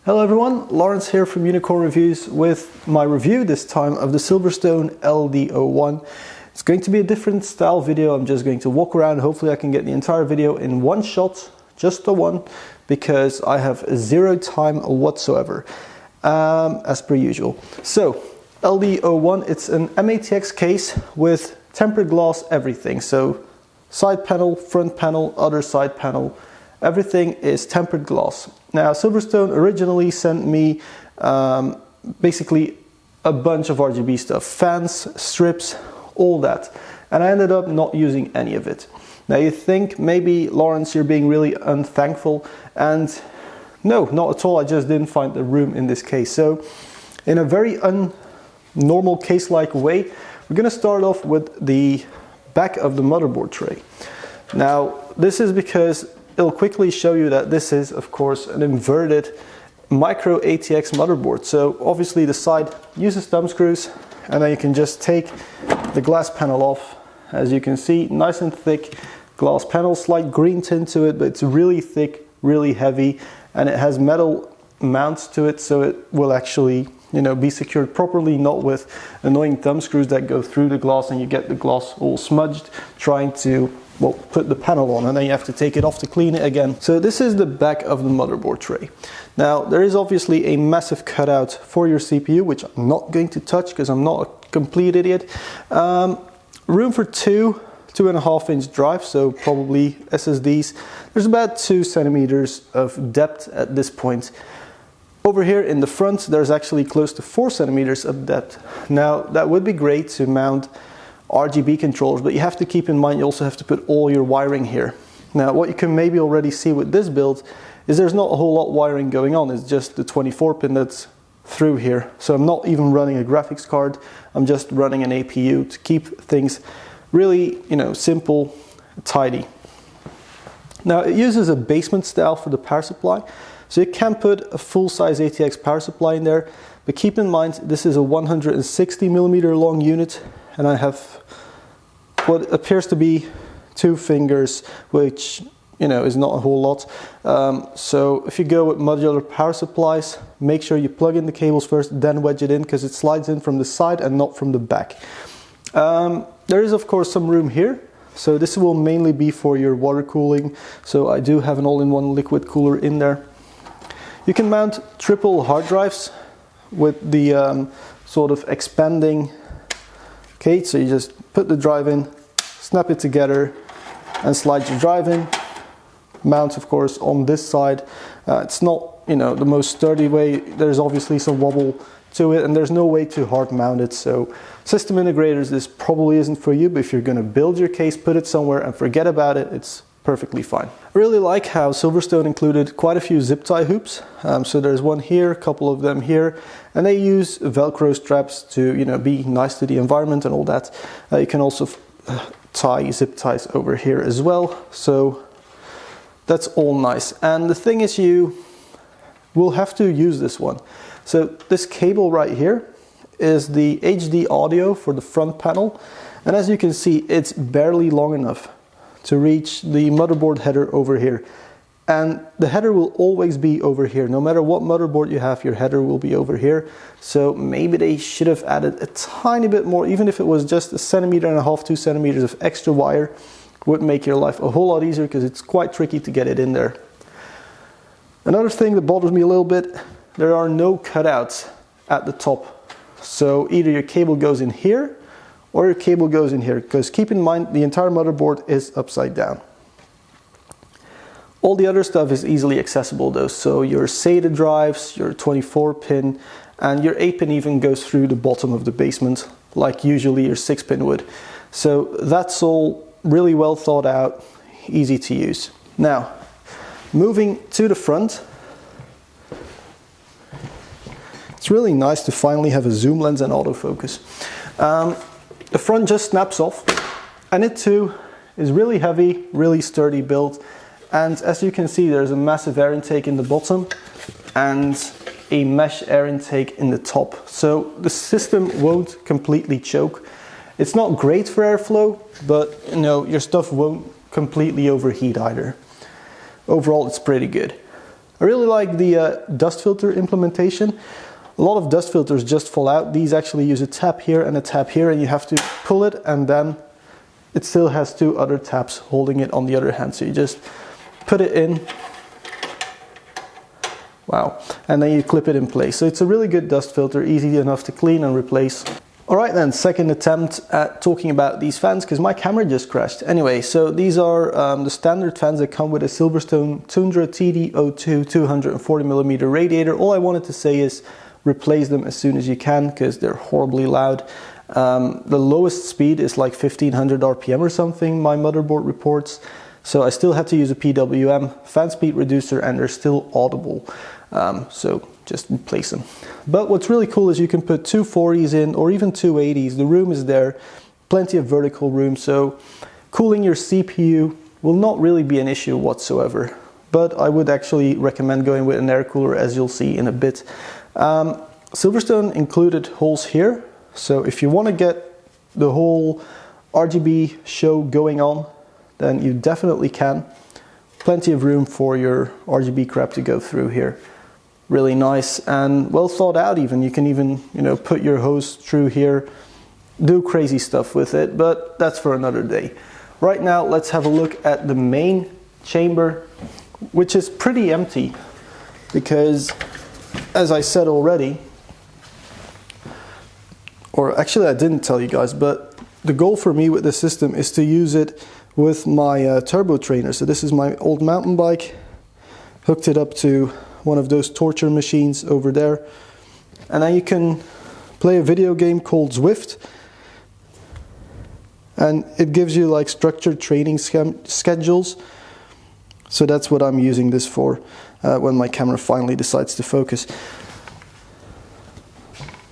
Hello everyone, Lawrence here from Unicorn Reviews with my review this time of the Silverstone LD-01. It's going to be a different style video. I'm just going to walk around. Hopefully I can get the entire video in one shot, just the one, because I have zero time whatsoever, as per usual. So, LD-01, it's an MATX case with tempered glass everything. So, side panel, front panel, other side panel, everything is tempered glass. Now, Silverstone originally sent me basically a bunch of RGB stuff, fans, strips, all that, and I ended up not using any of it. Now you think maybe, Lawrence, you're being really unthankful, and no, not at all. I just didn't find the room in this case. So in a very normal case-like way, we're going to start off with the back of the motherboard tray. Now this is because it'll quickly show you that this is, of course, an inverted micro ATX motherboard. So obviously the side uses thumb screws, and then you can just take the glass panel off. As you can see, nice and thick glass panel, slight green tint to it, but it's really thick, really heavy, and it has metal mounts to it, so it will actually, be secured properly, not with annoying thumb screws that go through the glass and you get the glass all smudged trying to, well, put the panel on, and then you have to take it off to clean it again. So this is the back of the motherboard tray. Now there is obviously a massive cutout for your CPU, which I'm not going to touch because I'm not a complete idiot. Room for 2.5 inch drives, so probably SSDs. There's about 2 centimeters of depth at this point. Over here in the front, there's actually close to 4 centimeters of depth. Now that would be great to mount RGB controllers, but you have to keep in mind you also have to put all your wiring here. Now what you can maybe already see with this build is there's not a whole lot of wiring going on. It's just the 24 pin that's through here. So I'm not even running a graphics card, I'm just running an APU to keep things really, simple, tidy. Now it uses a basement style for the power supply, so you can put a full-size ATX power supply in there, but keep in mind this is a 160mm long unit, and I have what appears to be 2 fingers, which is not a whole lot. So if you go with modular power supplies, make sure you plug in the cables first, then wedge it in, because it slides in from the side and not from the back. There is of course some room here, so this will mainly be for your water cooling, so I do have an all-in-one liquid cooler in there. You can mount triple hard drives with the sort of expanding. Okay, so you just put the drive in, snap it together, and slide your drive in. Mount, of course, on this side. It's not, the most sturdy way. There's obviously some wobble to it, and there's no way to hard mount it. So system integrators, this probably isn't for you, but if you're going to build your case, put it somewhere and forget about it, it's perfectly fine. I really like how Silverstone included quite a few zip tie hoops. So there's one here, a couple of them here, and they use Velcro straps to, be nice to the environment and all that. You can also tie zip ties over here as well. So that's all nice. And the thing is, you will have to use this one. So this cable right here is the HD audio for the front panel. And as you can see, it's barely long enough to reach the motherboard header over here. And the header will always be over here. No matter what motherboard you have, your header will be over here. So maybe they should have added a tiny bit more, even if it was just 1.5 centimeters, 2 centimeters of extra wire, would make your life a whole lot easier, because it's quite tricky to get it in there. Another thing that bothers me a little bit, there are no cutouts at the top. So either your cable goes in here or your cable goes in here, because keep in mind the entire motherboard is upside down. All the other stuff is easily accessible though, so your SATA drives, your 24 pin, and your 8 pin even goes through the bottom of the basement, like usually your 6 pin would. So that's all really well thought out, easy to use. Now, moving to the front, it's really nice to finally have a zoom lens and autofocus. The front just snaps off, and it too is really heavy, really sturdy build. And as you can see, there's a massive air intake in the bottom and a mesh air intake in the top. So the system won't completely choke. It's not great for airflow, but your stuff won't completely overheat either. Overall, it's pretty good. I really like the dust filter implementation. A lot of dust filters just fall out. These actually use a tab here and a tab here, and you have to pull it, and then it still has two other tabs holding it on the other hand. So you just put it in, wow, and then you clip it in place. So it's a really good dust filter, easy enough to clean and replace. Alright then, second attempt at talking about these fans, because my camera just crashed. Anyway, so these are the standard fans that come with a Silverstone Tundra TD-02 240mm radiator. All I wanted to say is replace them as soon as you can, because they're horribly loud. The lowest speed is like 1500 RPM or something, my motherboard reports. So I still had to use a PWM fan speed reducer, and they're still audible. So just replace them. But what's really cool is you can put 240s in, or even 280s. The room is there, plenty of vertical room, so cooling your CPU will not really be an issue whatsoever. But I would actually recommend going with an air cooler, as you'll see in a bit. Silverstone included holes here, so if you want to get the whole RGB show going on, then you definitely can. Plenty of room for your RGB crap to go through here. Really nice and well thought out even. You can even, you know, put your hose through here, do crazy stuff with it, but that's for another day. Right now, let's have a look at the main chamber, which is pretty empty because, as I said already, or actually I didn't tell you guys, but the goal for me with this system is to use it with my turbo trainer. So this is my old mountain bike, hooked it up to one of those torture machines over there, and then you can play a video game called Zwift, and it gives you like structured training schedules. So that's what I'm using this for when my camera finally decides to focus.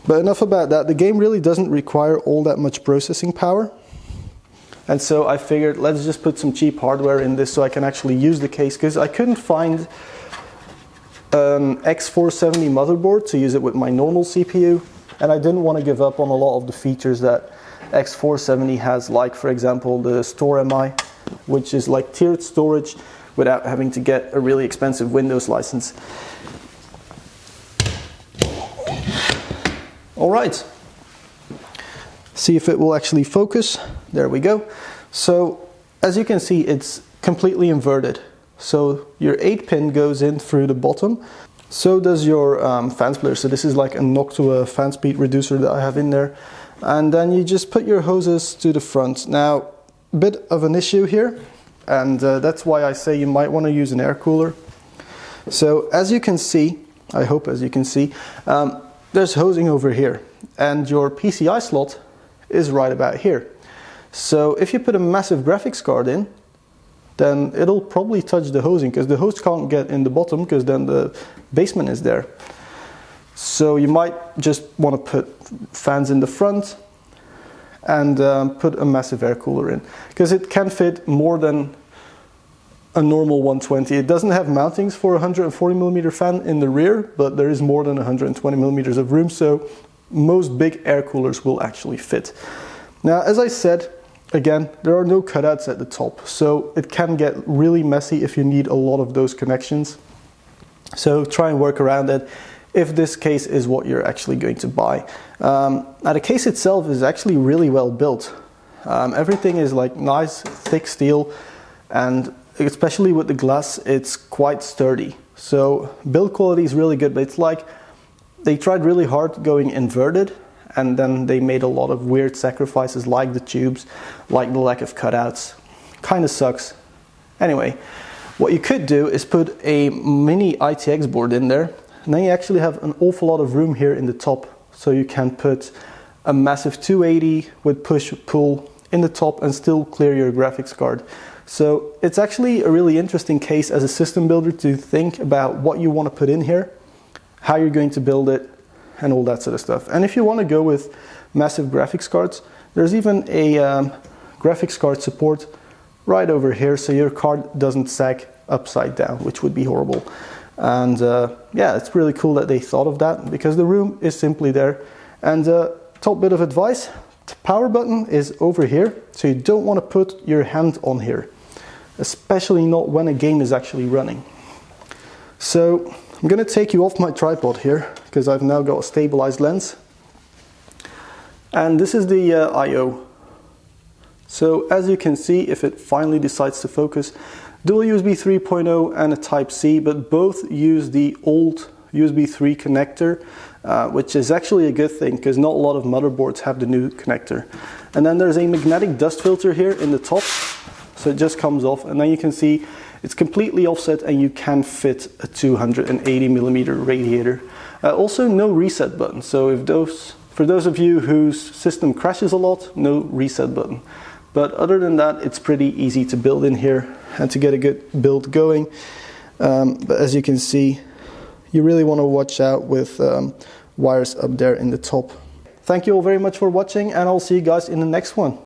But enough about that. The game really doesn't require all that much processing power, and so I figured let's just put some cheap hardware in this so I can actually use the case, because I couldn't find an X470 motherboard to use it with my normal CPU, and I didn't want to give up on a lot of the features that X470 has, like for example the Store MI, which is like tiered storage without having to get a really expensive Windows license. Alright, see if it will actually focus. There we go. So as you can see, it's completely inverted. So your 8-pin goes in through the bottom. So does your fan splitter. So this is like a Noctua fan speed reducer that I have in there. And then you just put your hoses to the front. Now, a bit of an issue here, and that's why I say you might want to use an air cooler. So as you can see, I hope as you can see, there's hosing over here, and your PCI slot is right about here. So if you put a massive graphics card in, then it'll probably touch the hosing, because the hose can't get in the bottom, because then the basement is there. So you might just want to put fans in the front and put a massive air cooler in, because it can fit more than a normal 120. It doesn't have mountings for a 140mm fan in the rear, but there is more than 120mm of room, so most big air coolers will actually fit. Now, as I said, again, there are no cutouts at the top, so it can get really messy if you need a lot of those connections. So try and work around it if this case is what you're actually going to buy. Now the case itself is actually really well built. Everything is like nice, thick steel, and especially with the glass, it's quite sturdy. So build quality is really good, but it's like they tried really hard going inverted, and then they made a lot of weird sacrifices, like the tubes, like the lack of cutouts. Kind of sucks. Anyway, what you could do is put a mini ITX board in there, and then you actually have an awful lot of room here in the top. So you can put a massive 280 with push-pull in the top and still clear your graphics card. So it's actually a really interesting case as a system builder to think about what you want to put in here, how you're going to build it, and all that sort of stuff. And if you want to go with massive graphics cards, there's even a graphics card support right over here, so your card doesn't sag upside down, which would be horrible. And yeah, it's really cool that they thought of that, because the room is simply there. And top bit of advice, the power button is over here, so you don't want to put your hand on here, especially not when a game is actually running. So I'm going to take you off my tripod here because I've now got a stabilized lens. And this is the I/O. So as you can see, if it finally decides to focus, dual USB 3.0 and a Type-C, but both use the old USB 3 connector, which is actually a good thing because not a lot of motherboards have the new connector. And then there's a magnetic dust filter here in the top, so it just comes off, and then you can see it's completely offset and you can fit a 280mm radiator. Also no reset button, so for those of you whose system crashes a lot, no reset button. But other than that, it's pretty easy to build in here and to get a good build going. But as you can see, you really want to watch out with wires up there in the top. Thank you all very much for watching, and I'll see you guys in the next one.